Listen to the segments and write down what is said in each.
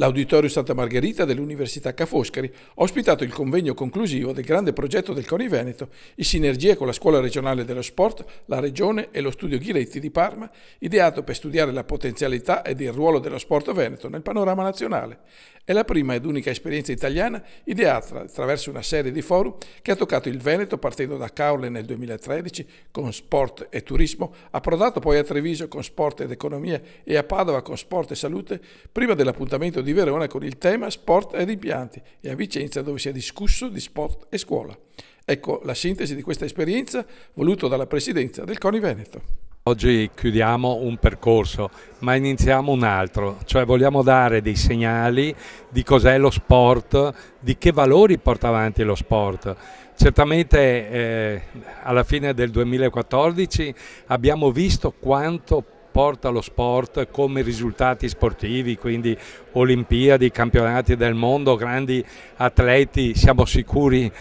L'Auditorium Santa Margherita dell'Università Ca' Foscari ha ospitato il convegno conclusivo del grande progetto del CONI Veneto, in sinergia con la Scuola Regionale dello Sport, la Regione e lo Studio Ghiretti di Parma, ideato per studiare la potenzialità ed il ruolo dello sport veneto nel panorama nazionale. È la prima ed unica esperienza italiana ideata attraverso una serie di forum che ha toccato il Veneto partendo da Caorle nel 2013 con sport e turismo, approdato poi a Treviso con sport ed economia e a Padova con sport e salute, prima dell'appuntamento di Verona con il tema sport ed impianti e a Vicenza dove si è discusso di sport e scuola. Ecco la sintesi di questa esperienza voluto dalla Presidenza del CONI Veneto. Oggi chiudiamo un percorso, ma iniziamo un altro, cioè vogliamo dare dei segnali di cos'è lo sport, di che valori porta avanti lo sport. Certamente alla fine del 2014 abbiamo visto quanto porta lo sport come risultati sportivi, quindi Olimpiadi, campionati del mondo, grandi atleti, siamo sicuri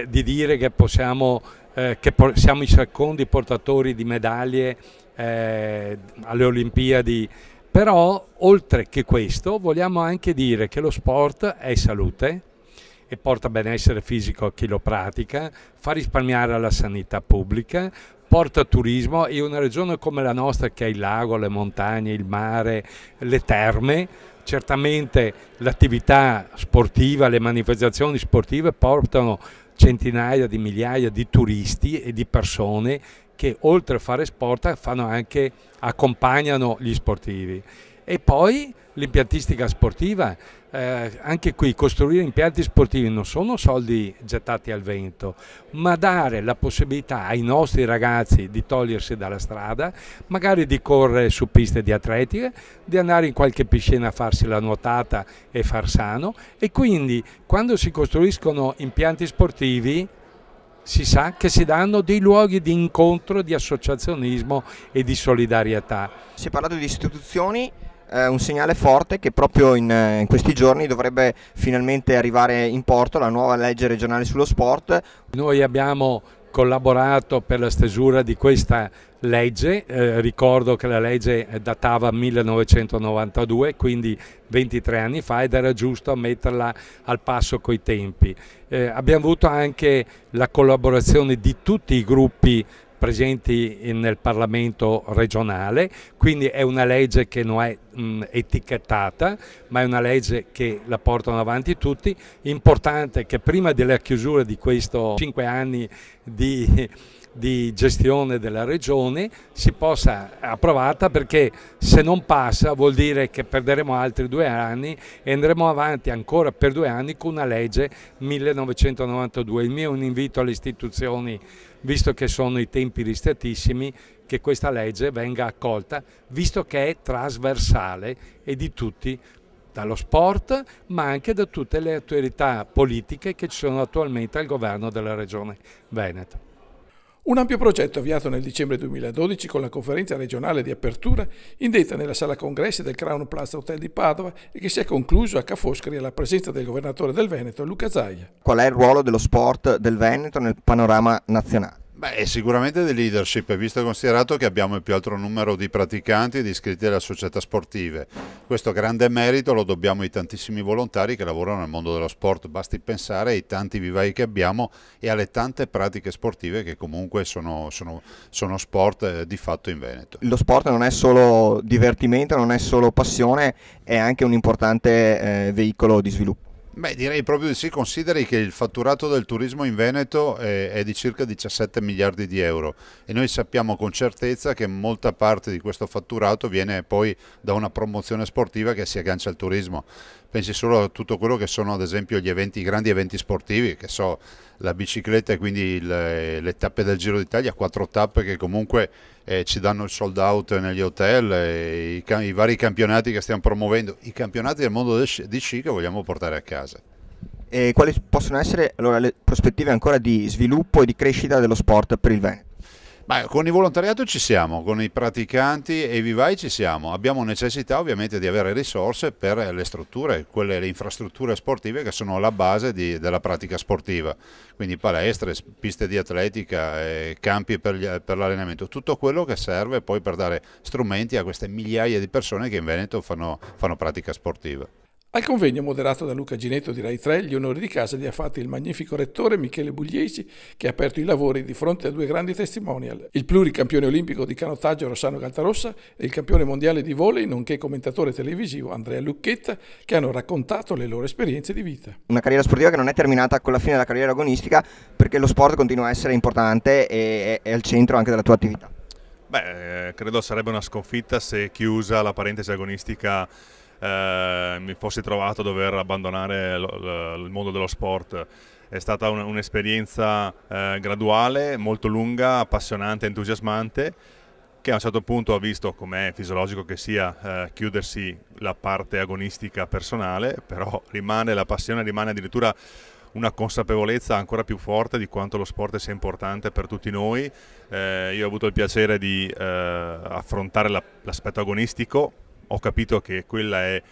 di dire che siamo i secondi portatori di medaglie alle Olimpiadi, però oltre che questo vogliamo anche dire che lo sport è salute e porta benessere fisico a chi lo pratica, fa risparmiare alla sanità pubblica, porta turismo e una regione come la nostra che ha il lago, le montagne, il mare, le terme, certamente l'attività sportiva, le manifestazioni sportive portano centinaia di migliaia di turisti e di persone che oltre a fare sport accompagnano gli sportivi. E poi l'impiantistica sportiva, anche qui costruire impianti sportivi non sono soldi gettati al vento, ma dare la possibilità ai nostri ragazzi di togliersi dalla strada, magari di correre su piste di atletica, di andare in qualche piscina a farsi la nuotata e far sano, e quindi quando si costruiscono impianti sportivi si sa che si danno dei luoghi di incontro, di associazionismo e di solidarietà. Si è parlato di istituzioni, un segnale forte che proprio in questi giorni dovrebbe finalmente arrivare in porto la nuova legge regionale sullo sport. Noi abbiamo collaborato per la stesura di questa legge, ricordo che la legge datava 1992, quindi 23 anni fa, ed era giusto metterla al passo coi tempi. Abbiamo avuto anche la collaborazione di tutti i gruppi presenti nel Parlamento regionale, quindi è una legge che non è etichettata, ma è una legge che la portano avanti tutti. Importante che prima della chiusura di questo 5 anni di gestione della regione si possa approvata, perché se non passa vuol dire che perderemo altri 2 anni e andremo avanti ancora per 2 anni con una legge 1992. Il mio è un invito alle istituzioni, visto che sono i tempi ristrettissimi, che questa legge venga accolta, visto che è trasversale e di tutti, dallo sport ma anche da tutte le autorità politiche che ci sono attualmente al governo della Regione Veneto. Un ampio progetto avviato nel dicembre 2012 con la conferenza regionale di apertura indetta nella sala congressi del Crown Plaza Hotel di Padova e che si è concluso a Ca' Foscari alla presenza del governatore del Veneto, Luca Zaia. Qual è il ruolo dello sport del Veneto nel panorama nazionale? Beh, sicuramente di leadership, visto e considerato che abbiamo il più alto numero di praticanti e di iscritti alle società sportive. Questo grande merito lo dobbiamo ai tantissimi volontari che lavorano nel mondo dello sport, basti pensare ai tanti vivai che abbiamo e alle tante pratiche sportive che comunque sono sport di fatto in Veneto. Lo sport non è solo divertimento, non è solo passione, è anche un importante veicolo di sviluppo. Beh, direi proprio di sì. Consideri che il fatturato del turismo in Veneto è di circa 17 miliardi di euro e noi sappiamo con certezza che molta parte di questo fatturato viene poi da una promozione sportiva che si aggancia al turismo. Pensi solo a tutto quello che sono ad esempio gli eventi, i grandi eventi sportivi, che so, la bicicletta e quindi le tappe del Giro d'Italia, 4 tappe che comunque ci danno il sold out negli hotel, i vari campionati che stiamo promuovendo, i campionati del mondo di sci che vogliamo portare a casa. E quali possono essere allora le prospettive ancora di sviluppo e di crescita dello sport per il Veneto? Beh, con il volontariato ci siamo, con i praticanti e i vivai ci siamo. Abbiamo necessità ovviamente di avere risorse per le strutture, le infrastrutture sportive che sono la base della pratica sportiva, quindi palestre, piste di atletica, campi per l'allenamento, tutto quello che serve poi per dare strumenti a queste migliaia di persone che in Veneto fanno pratica sportiva. Al convegno moderato da Luca Ginetto di Rai 3, gli onori di casa li ha fatti il magnifico rettore Michele Bugliesi, che ha aperto i lavori di fronte a due grandi testimonial, il pluricampione olimpico di canottaggio Rossano Galtarossa e il campione mondiale di volley, nonché commentatore televisivo Andrea Lucchetta, che hanno raccontato le loro esperienze di vita. Una carriera sportiva che non è terminata con la fine della carriera agonistica, perché lo sport continua a essere importante e è al centro anche della tua attività. Beh, credo sarebbe una sconfitta se, chiusa la parentesi agonistica, mi fossi trovato a dover abbandonare il mondo dello sport. È stata un'esperienza graduale, molto lunga, appassionante, entusiasmante, che a un certo punto ha visto, come è fisiologico che sia, chiudersi la parte agonistica personale, però rimane la passione, rimane addirittura una consapevolezza ancora più forte di quanto lo sport sia importante per tutti noi. Io ho avuto il piacere di affrontare l'aspetto agonistico. Ho capito che quella è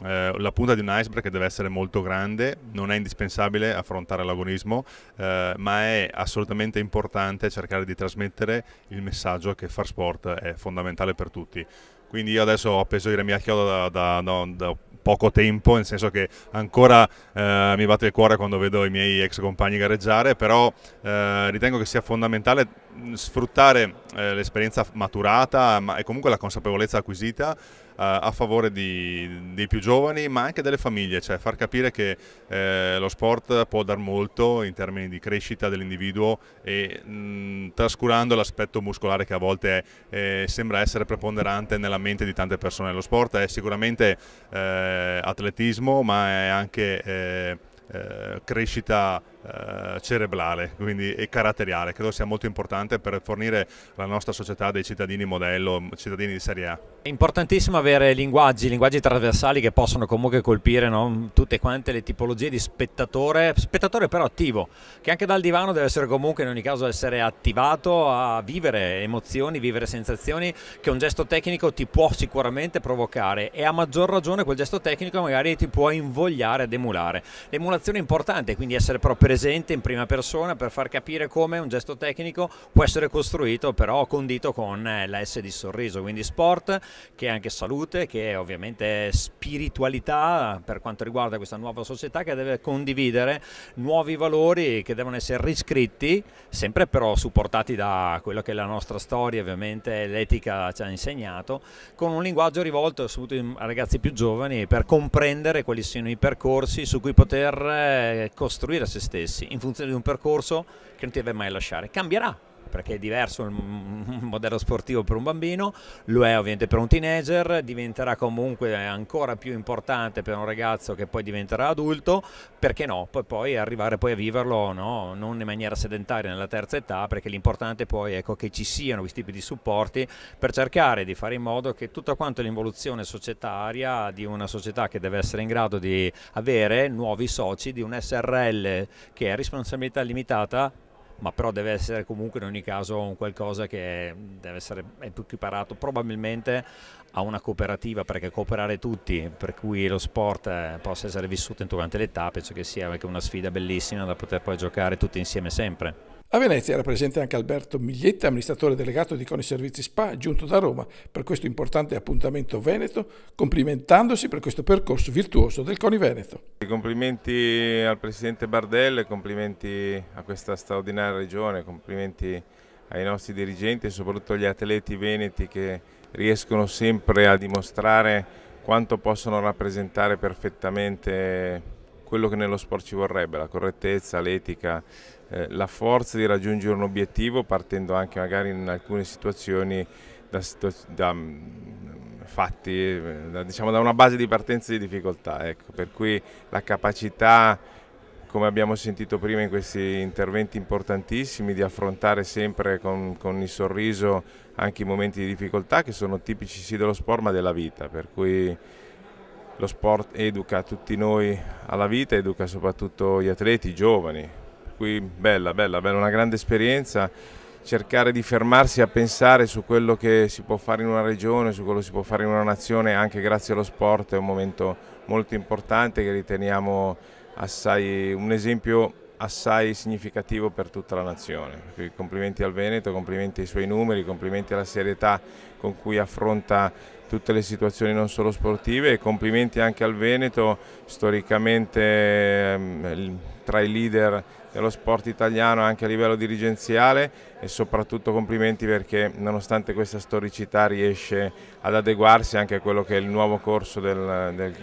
la punta di un iceberg che deve essere molto grande, non è indispensabile affrontare l'agonismo, ma è assolutamente importante cercare di trasmettere il messaggio che far sport è fondamentale per tutti. Quindi io adesso ho appeso il remi a chiodo da poco tempo, nel senso che ancora mi batte il cuore quando vedo i miei ex compagni gareggiare, però ritengo che sia fondamentale sfruttare l'esperienza maturata e comunque la consapevolezza acquisita a favore dei più giovani, ma anche delle famiglie, cioè far capire che lo sport può dar molto in termini di crescita dell'individuo e trascurando l'aspetto muscolare che a volte sembra essere preponderante nella mente di tante persone. Lo sport è sicuramente atletismo, ma è anche crescita cerebrale, quindi, e caratteriale. Credo sia molto importante per fornire alla nostra società dei cittadini modello, cittadini di Serie A. È importantissimo avere linguaggi trasversali che possono comunque colpire, no, tutte quante le tipologie di spettatore però attivo, che anche dal divano deve essere comunque in ogni caso essere attivato a vivere emozioni, vivere sensazioni che un gesto tecnico ti può sicuramente provocare, e a maggior ragione quel gesto tecnico magari ti può invogliare ad emulare. L'emulazione è importante, quindi essere proprio presente in prima persona per far capire come un gesto tecnico può essere costruito, però condito con la S di sorriso. Quindi sport che è anche salute, che è ovviamente spiritualità per quanto riguarda questa nuova società che deve condividere nuovi valori che devono essere riscritti, sempre però supportati da quello che è la nostra storia, ovviamente l'etica ci ha insegnato, con un linguaggio rivolto soprattutto a ragazzi più giovani per comprendere quali siano i percorsi su cui poter costruire se stessi in funzione di un percorso che non ti deve mai lasciare. Cambierà, perché è diverso il modello sportivo per un bambino, lo è ovviamente per un teenager, diventerà comunque ancora più importante per un ragazzo che poi diventerà adulto, perché no? Poi arrivare poi a viverlo, no? Non in maniera sedentaria nella terza età, perché l'importante poi è che ci siano questi tipi di supporti per cercare di fare in modo che tutta quanta l'involuzione societaria di una società che deve essere in grado di avere nuovi soci, di un SRL che è responsabilità limitata, ma però deve essere comunque in ogni caso un qualcosa che deve essere più equiparato probabilmente a una cooperativa, perché cooperare tutti, per cui lo sport possa essere vissuto in tutte le età, penso che sia anche una sfida bellissima da poter poi giocare tutti insieme sempre. A Venezia era presente anche Alberto Miglietta, amministratore delegato di CONI Servizi SPA, giunto da Roma per questo importante appuntamento veneto, complimentandosi per questo percorso virtuoso del CONI Veneto. Complimenti al Presidente Bardella, complimenti a questa straordinaria regione, complimenti ai nostri dirigenti e soprattutto agli atleti veneti che riescono sempre a dimostrare quanto possono rappresentare perfettamente quello che nello sport ci vorrebbe, la correttezza, l'etica, la forza di raggiungere un obiettivo partendo anche magari in alcune situazioni da una base di partenza di difficoltà, ecco. Per cui la capacità, come abbiamo sentito prima in questi interventi importantissimi, di affrontare sempre con il sorriso anche i momenti di difficoltà che sono tipici sì dello sport ma della vita, per cui lo sport educa tutti noi alla vita, educa soprattutto gli atleti, i giovani, per cui bella, una grande esperienza, cercare di fermarsi a pensare su quello che si può fare in una regione, su quello che si può fare in una nazione anche grazie allo sport, è un momento molto importante che riteniamo assai un esempio assai significativo per tutta la nazione. Quindi complimenti al Veneto, complimenti ai suoi numeri, complimenti alla serietà con cui affronta tutte le situazioni non solo sportive, e complimenti anche al Veneto, storicamente tra i leader dello sport italiano anche a livello dirigenziale, e soprattutto complimenti perché nonostante questa storicità riesce ad adeguarsi anche a quello che è il nuovo corso del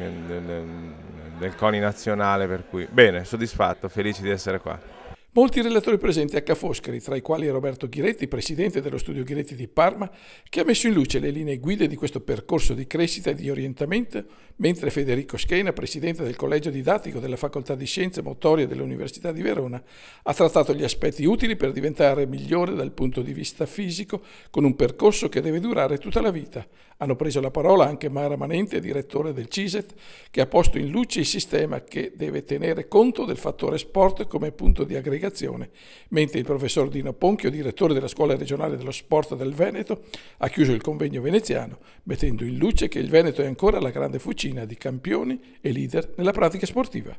CONI nazionale, per cui bene, soddisfatto, felice di essere qua. Molti relatori presenti a Ca' Foscari, tra i quali Roberto Ghiretti, presidente dello studio Ghiretti di Parma, che ha messo in luce le linee guida di questo percorso di crescita e di orientamento, mentre Federico Schena, presidente del collegio didattico della Facoltà di Scienze Motorie dell'Università di Verona, ha trattato gli aspetti utili per diventare migliore dal punto di vista fisico, con un percorso che deve durare tutta la vita. Hanno preso la parola anche Mara Manente, direttore del CISET, che ha posto in luce il sistema che deve tenere conto del fattore sport come punto di aggregazione, mentre il professor Dino Ponchio, direttore della Scuola regionale dello sport del Veneto, ha chiuso il convegno veneziano, mettendo in luce che il Veneto è ancora la grande fucina di campioni e leader nella pratica sportiva.